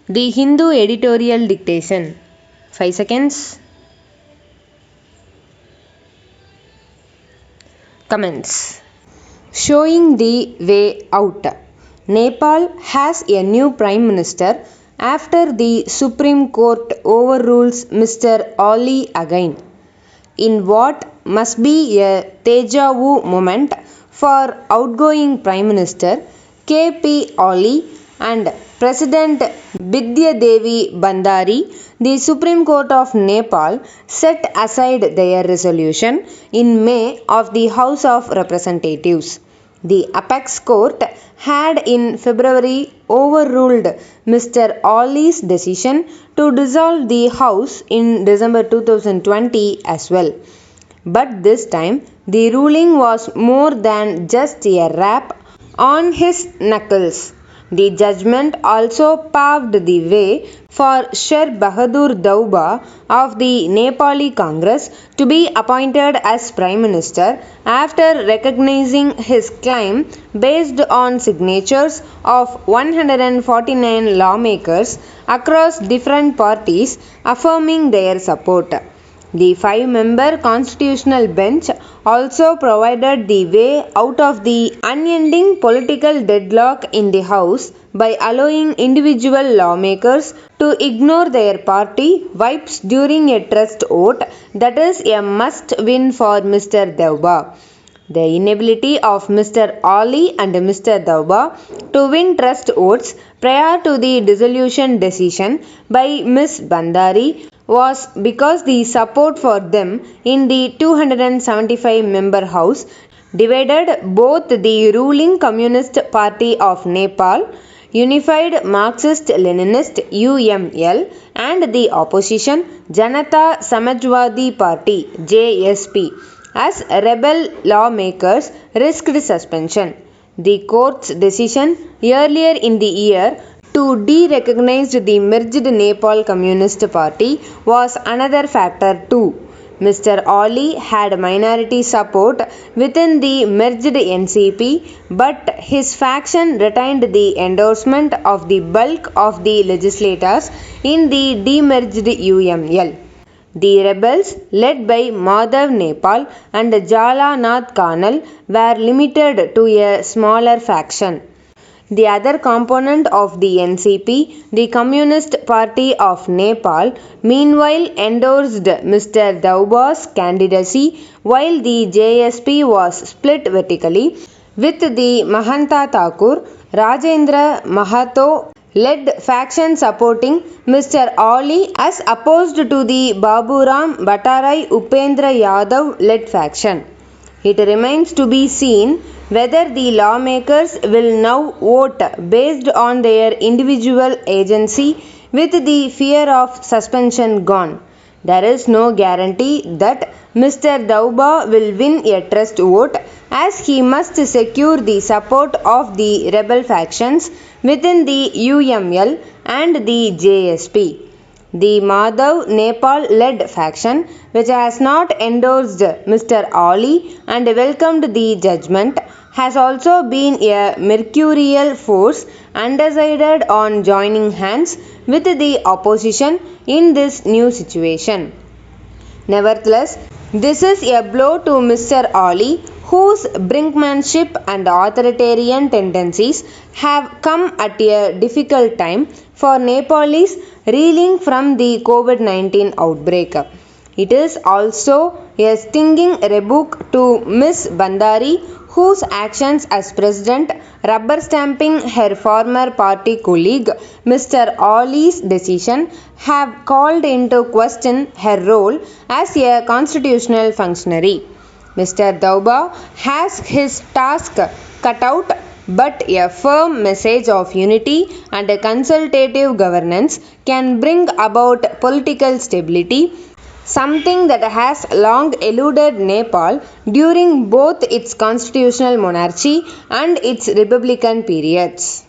The Hindu Editorial Dictation. 5 seconds. Comments. Showing the way out. Nepal has a new Prime Minister after the Supreme Court overrules Mr. Ali again. In what must be a deja vu moment for outgoing Prime Minister K.P. Ali and President Bidya Devi Bandari, the Supreme Court of Nepal set aside their resolution in May of the House of Representatives. The Apex Court had in February overruled Mr. Ali's decision to dissolve the House in December 2020 as well. But this time, the ruling was more than just a rap on his knuckles. The judgment also paved the way for Sher Bahadur Daubha of the Nepali Congress to be appointed as Prime Minister after recognizing his claim based on signatures of 149 lawmakers across different parties affirming their support. The 5-member constitutional bench also provided the way out of the unending political deadlock in the House by allowing individual lawmakers to ignore their party whips during a trust vote. That is a must-win for Mr. Daubha. The inability of Mr. Ali and Mr. Daubha to win trust votes prior to the dissolution decision by Ms. Bandari was because the support for them in the 275-member House divided both the ruling Communist Party of Nepal, Unified Marxist-Leninist UML, and the opposition Janata Samajwadi Party JSP. As rebel lawmakers risked suspension. The court's decision earlier in the year to de-recognize the merged Nepal Communist Party was another factor too. Mr. Ali had minority support within the merged NCP, but his faction retained the endorsement of the bulk of the legislators in the demerged UML. The rebels, led by Madhav Nepal and Jala Nath Kanal, were limited to a smaller faction. The other component of the NCP, the Communist Party of Nepal, meanwhile endorsed Mr. Daubha's candidacy, while the JSP was split vertically, with the Mahanta Thakur, Rajendra Mahato led faction supporting Mr. Ali as opposed to the Baburam Bhattarai Upendra Yadav led faction. It remains to be seen whether the lawmakers will now vote based on their individual agency with the fear of suspension gone. There is no guarantee that Mr. Daubha will win a trust vote, as he must secure the support of the rebel factions within the UML and the JSP. The Madhav Nepal-led faction, which has not endorsed Mr. Ali and welcomed the judgment, has also been a mercurial force undecided on joining hands with the opposition in this new situation. Nevertheless, this is a blow to Mr. Ali, whose brinkmanship and authoritarian tendencies have come at a difficult time for Nepalese reeling from the COVID-19 outbreak. It is also a stinging rebuke to Ms. Bandari, whose actions as president, rubber stamping her former party colleague Mr. Ali's decision, have called into question her role as a constitutional functionary. Mr. Daubha has his task cut out, but a firm message of unity and consultative governance can bring about political stability, something that has long eluded Nepal during both its constitutional monarchy and its republican periods.